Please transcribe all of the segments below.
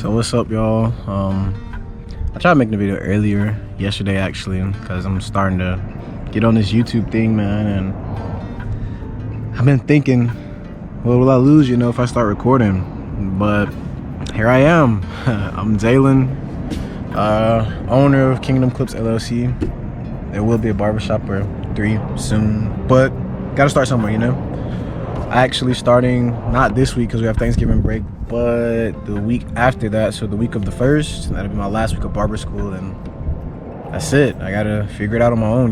So what's up, y'all? I tried making a video earlier yesterday actually, because I'm starting to get on this YouTube thing, man, and I've been thinking, what will I lose, if I start recording? But here I am. I'm Jalen, owner of Kingdom Clips LLC. There will be a barbershop or 3 soon, but gotta start somewhere, I actually starting not this week because we have Thanksgiving break, but the week after that, so the week of the 1st, that'll be my last week of barber school, and that's it. I gotta figure it out on my own,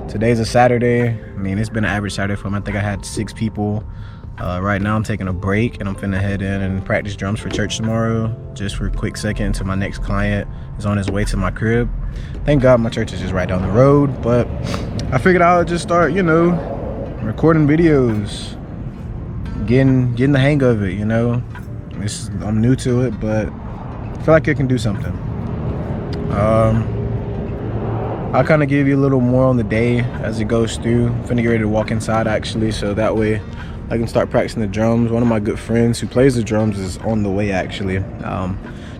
Today's a Saturday. I mean, it's been an average Saturday for me. I think I had 6 people. Right now I'm taking a break and I'm finna head in and practice drums for church tomorrow, just for a quick second until my next client is on his way to my crib. Thank God my church is just right down the road, but I figured I would just start, recording videos, getting the hang of it, I'm new to it, but I feel like I can do something. I'll kind of give you a little more on the day as it goes through. I'm finna get ready to walk inside actually, so that way I can start practicing the drums. One of my good friends who plays the drums is on the way actually,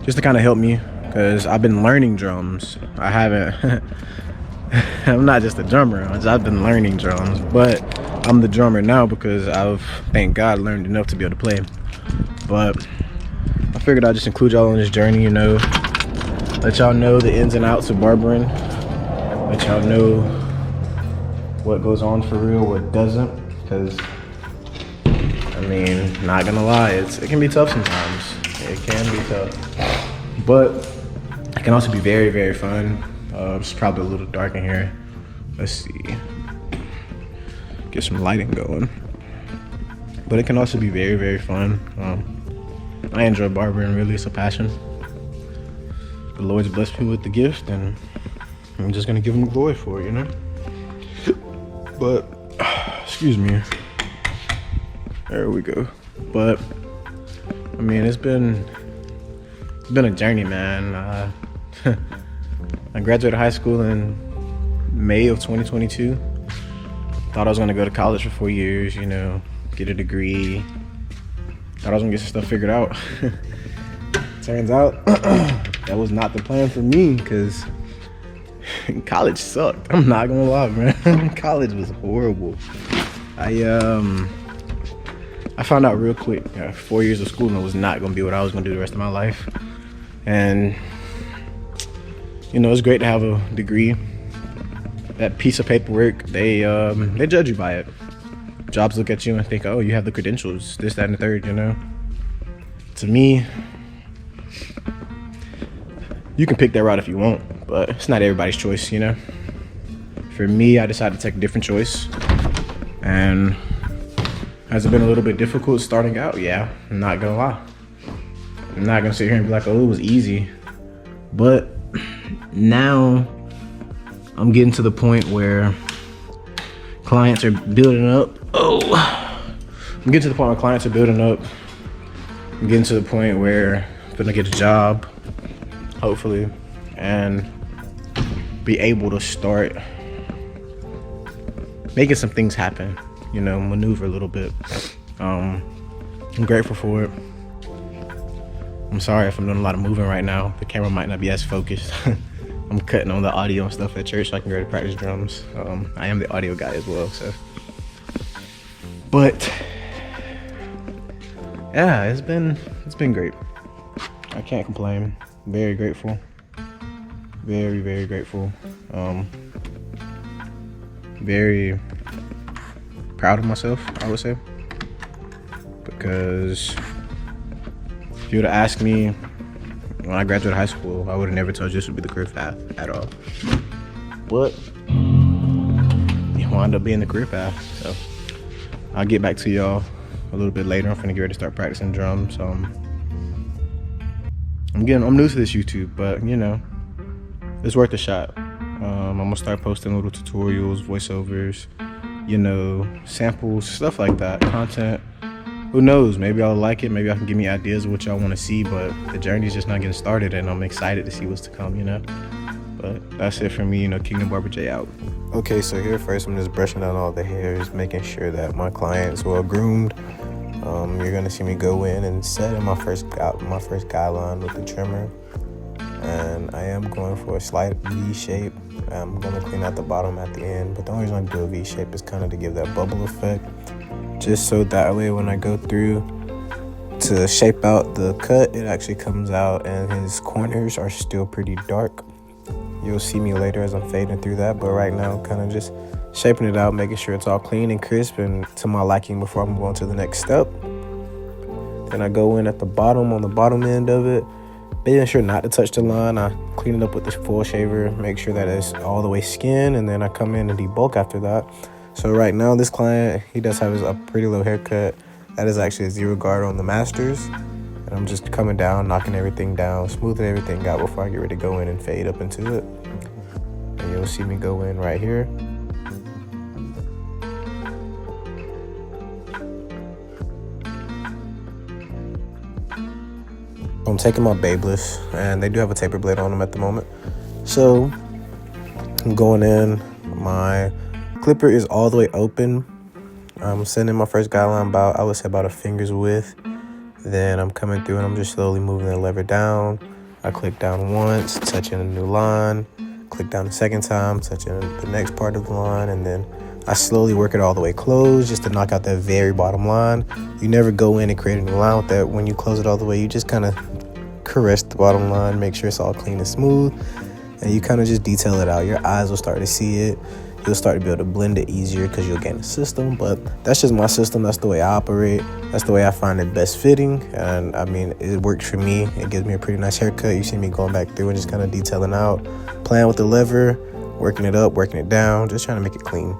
just to kind of help me, because I've been learning drums. I haven't I'm not just a drummer, I've been learning drums, but I'm the drummer now because I've, thank God, learned enough to be able to play. But I figured I'd just include y'all on this journey, let y'all know the ins and outs of barbering, let y'all know what goes on for real, what doesn't, because I mean, not gonna lie, it can be tough sometimes. It can be tough, but it can also be very, very fun. It's probably a little dark in here. Let's see. Get some lighting going. But it can also be very, very fun. I enjoy barbering, really. It's a passion. The Lord's blessed me with the gift, and I'm just gonna give him glory for it, But, excuse me. There we go. But, I mean, it's been a journey, man. I graduated high school in May of 2022. Thought I was gonna go to college for 4 years, get a degree. Thought I was gonna get some stuff figured out. Turns out that was not the plan for me, because college sucked. I'm not gonna lie, man. College was horrible. I found out real quick, 4 years of school was not gonna be what I was gonna do the rest of my life. And it's great to have a degree. That piece of paperwork, they judge you by it. Jobs look at you and think, oh, you have the credentials, this, that, and the third, To me, you can pick that route if you want, but it's not everybody's choice, For me, I decided to take a different choice. And has it been a little bit difficult starting out? Yeah, I'm not gonna lie. I'm not gonna sit here and be like, oh, it was easy. But now I'm getting to the point where clients are building up. I'm getting to the point where clients are building up. I'm getting to the point where I'm gonna get a job, hopefully, and be able to start making some things happen, maneuver a little bit. I'm grateful for it. I'm sorry if I'm doing a lot of moving right now. The camera might not be as focused. I'm cutting on the audio and stuff at church so I can go to practice drums. I am the audio guy as well, so. But yeah, it's been great. I can't complain. Very grateful. Very, very grateful. Very proud of myself, I would say. Because if you would have asked me when I graduated high school, I would have never told you this would be the career path at all. But it wound up being the career path. So I'll get back to y'all a little bit later. I'm finna get ready to start practicing drums. I'm new to this YouTube, but it's worth a shot. I'm gonna start posting little tutorials, voiceovers, samples, stuff like that, content. Who knows, maybe I'll like it, maybe y'all can give me ideas of what y'all want to see, but the journey's just not getting started, and I'm excited to see what's to come, But that's it for me, Kingdom Barber J out. Okay, so here first I'm just brushing out all the hairs, making sure that my client's well groomed. You're gonna see me go in and set in my first guideline with the trimmer, and I am going for a slight V shape. I'm gonna clean out the bottom at the end, but the only reason I do a V shape is kind of to give that bubble effect, just so that way when I go through to shape out the cut, it actually comes out and his corners are still pretty dark. You'll see me later as I'm fading through that, but right now kind of just shaping it out, making sure it's all clean and crisp and to my liking before I'm going to the next step. Then I go in at the bottom, on the bottom end of it, making sure not to touch the line. I clean it up with this full shaver, make sure that it's all the way skin, and then I come in and debulk after that. So right now this client, he does have a pretty low haircut. That is actually a 0 guard on the masters. And I'm just coming down, knocking everything down, smoothing everything out before I get ready to go in and fade up into it. And you'll see me go in right here. I'm taking my Babeless, and they do have a taper blade on them at the moment. So I'm going in, my clipper is all the way open. I'm sending my first guideline about, I would say about a finger's width. Then I'm coming through and I'm just slowly moving the lever down. I click down once, touching a new line, click down the second time, touching the next part of the line, and then I slowly work it all the way closed just to knock out that very bottom line. You never go in and create a new line with that. When you close it all the way, you just kind of caress the bottom line, make sure it's all clean and smooth, and you kind of just detail it out. Your eyes will start to see it. You'll start to be able to blend it easier because you'll gain a system, but that's just my system. That's the way I operate. That's the way I find it best fitting, and I mean, it works for me. It gives me a pretty nice haircut. You see me going back through and just kind of detailing out, playing with the lever, working it up, working it down, just trying to make it clean.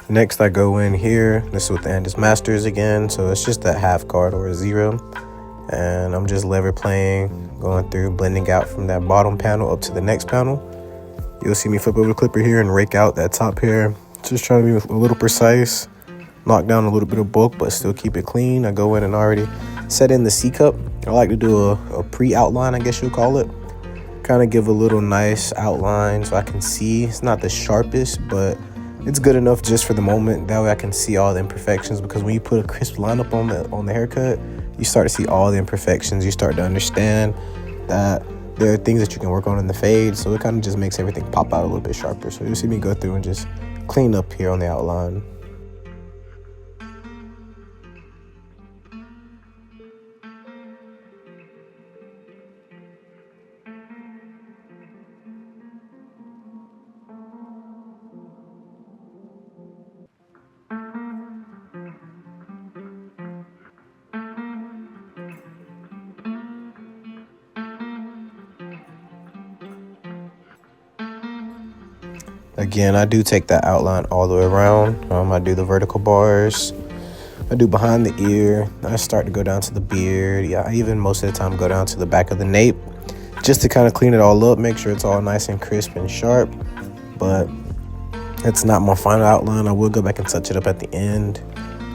Next, I go in here. This is with the Andis Masters again, so it's just that half guard or a 0. And I'm just lever playing, going through, blending out from that bottom panel up to the next panel. You'll see me flip over the clipper here and rake out that top hair. Just trying to be a little precise, knock down a little bit of bulk, but still keep it clean. I go in and already set in the C-cup. I like to do a pre-outline, I guess you'll call it. Kind of give a little nice outline so I can see. It's not the sharpest, but it's good enough just for the moment. That way I can see all the imperfections, because when you put a crisp lineup on the haircut, you start to see all the imperfections. You start to understand that there are things that you can work on in the fade, so it kind of just makes everything pop out a little bit sharper. So you'll see me go through and just clean up here on the outline. Again, I do take that outline all the way around. I do the vertical bars. I do behind the ear. I start to go down to the beard. Yeah, I even most of the time go down to the back of the nape just to kind of clean it all up, make sure it's all nice and crisp and sharp. But it's not my final outline. I will go back and touch it up at the end.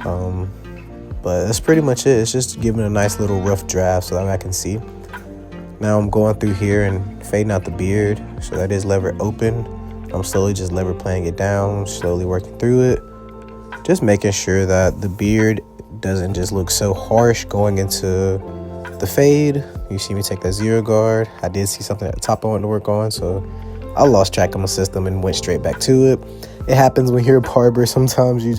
But that's pretty much it. It's just giving a nice little rough draft so that I can see. Now I'm going through here and fading out the beard. So that is lever open. I'm slowly just lever playing it down, slowly working through it. Just making sure that the beard doesn't just look so harsh going into the fade. You see me take that 0 guard. I did see something at the top I wanted to work on, so I lost track of my system and went straight back to it. It happens when you're a barber. Sometimes you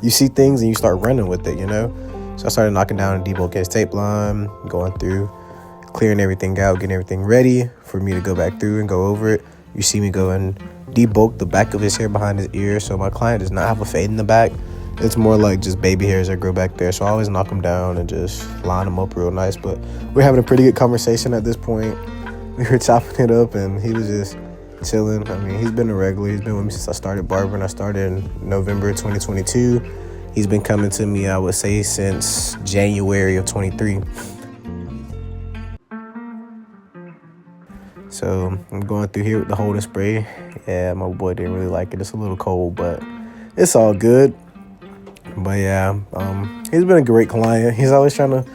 see things and you start running with it, you know? So I started knocking down a Debulk his tape line, going through, clearing everything out, getting everything ready for me to go back through and go over it. You see me go and debulk the back of his hair behind his ear. So my client does not have a fade in the back. It's more like just baby hairs that grow back there. So I always knock them down and just line them up real nice. But we're having a pretty good conversation at this point. We were chopping it up and he was just chilling. I mean, he's been a regular. He's been with me since I started barbering. I started in November 2022. He's been coming to me, I would say, since January of 23. So I'm going through here with the holding spray. Yeah, my boy didn't really like it. It's a little cold, but it's all good. But yeah, he's been a great client. He's always trying to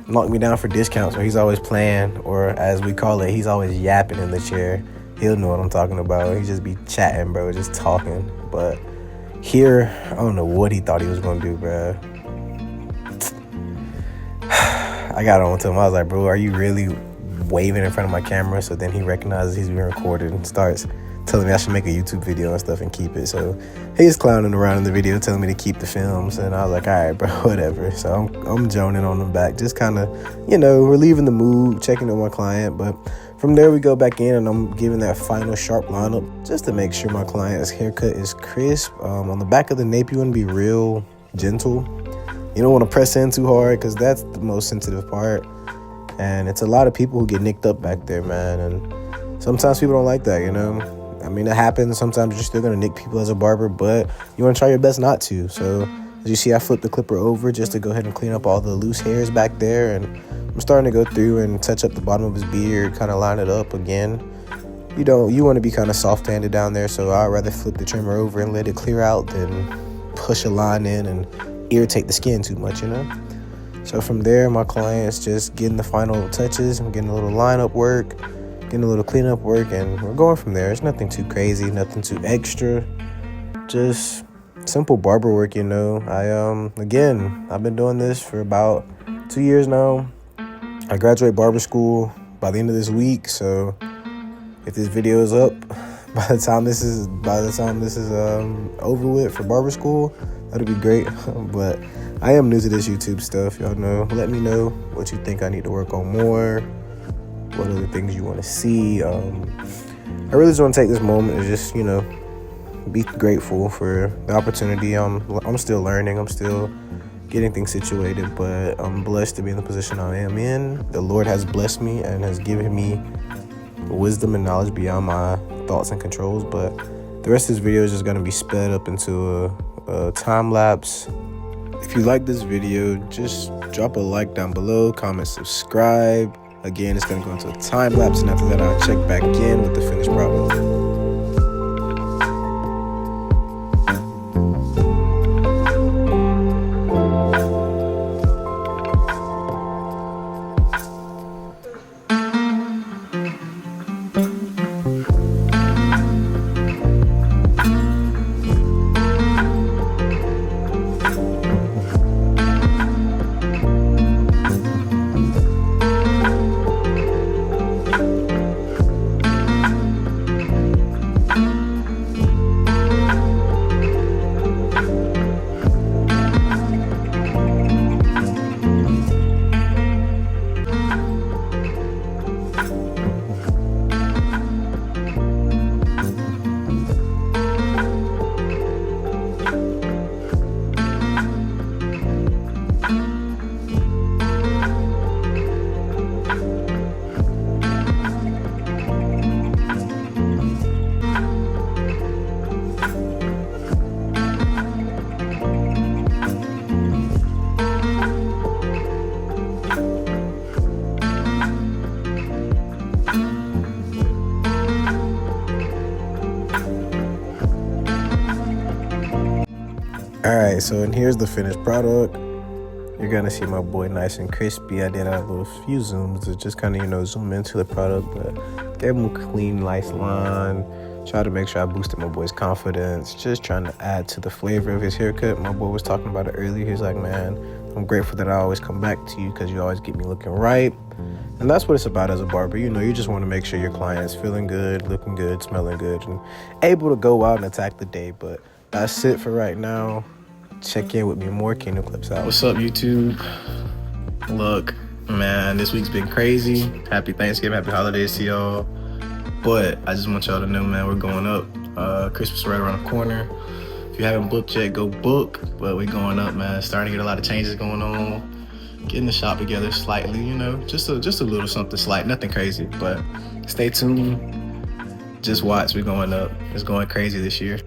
knock me down for discounts, or he's always playing, or as we call it, he's always yapping in the chair. he'll know what I'm talking about. He just be chatting, bro, just talking. But here, I don't know what he thought he was gonna do, bro. I got on to him. I was like, bro, are you really waving in front of my camera? So then he recognizes he's being recorded and starts telling me I should make a YouTube video and stuff and keep it. So he's clowning around in the video, telling me to keep the films, and I was like, all right, bro, whatever. So I'm joning on him back, just kind of, you know, relieving the mood, checking on my client. But from there we go back in, and I'm giving that final sharp lineup just to make sure my client's haircut is crisp. On the back of the nape, you want to be real gentle. You don't want to press in too hard, because that's the most sensitive part. And it's a lot of people who get nicked up back there, man. And sometimes people don't like that, you know. I mean, it happens. Sometimes you're still going to nick people as a barber, but you want to try your best not to. So as you see, I flipped the clipper over just to go ahead and clean up all the loose hairs back there. And I'm starting to go through and touch up the bottom of his beard, kind of line it up again. You want to be kind of soft-handed down there, so I'd rather flip the trimmer over and let it clear out than push a line in and irritate the skin too much, you know. So from there, my client's just getting the final touches. I'm getting a little lineup work, getting a little cleanup work, and we're going from there. It's nothing too crazy, nothing too extra, just simple barber work, you know. I've been doing this for about 2 years now. I graduate barber school by the end of this week, so if this video is up by the time this is over with for barber school, that'd be great. But I am new to this YouTube stuff, y'all know. Let me know what you think I need to work on more, what other things you want to see. I really just want to take this moment to just, you know, be grateful for the opportunity. I'm still learning, I'm still getting things situated, but I'm blessed to be in the position I am in. The Lord has blessed me and has given me wisdom and knowledge beyond my thoughts and controls. But the rest of this video is just going to be sped up into a time lapse. If you like this video, just drop a like down below, comment, subscribe. Again, it's going to go into a time lapse, and after that I'll check back in with the finished product. Alright, so and here's the finished product. You're gonna see my boy nice and crispy. I did a little few zooms to just kind of, you know, zoom into the product, but gave him a clean, nice line. Try to make sure I boosted my boy's confidence, just trying to add to the flavor of his haircut. My boy was talking about it earlier. He's like, man, I'm grateful that I always come back to you because you always get me looking right. And that's what it's about as a barber. You know, you just want to make sure your client is feeling good, looking good, smelling good, and able to go out and attack the day. But that's it for right now. Check in with me more. Kingdom Clips out. What's up, YouTube? Look, man, this week's been crazy. Happy Thanksgiving, happy holidays to y'all. But I just want y'all to know, man, we're going up. Christmas right around the corner. If you haven't booked yet, go book. But we're going up, man. Starting to get a lot of changes going on. Getting the shop together slightly, you know, just a little something slight, nothing crazy. But stay tuned. Just watch, we're going up. It's going crazy this year.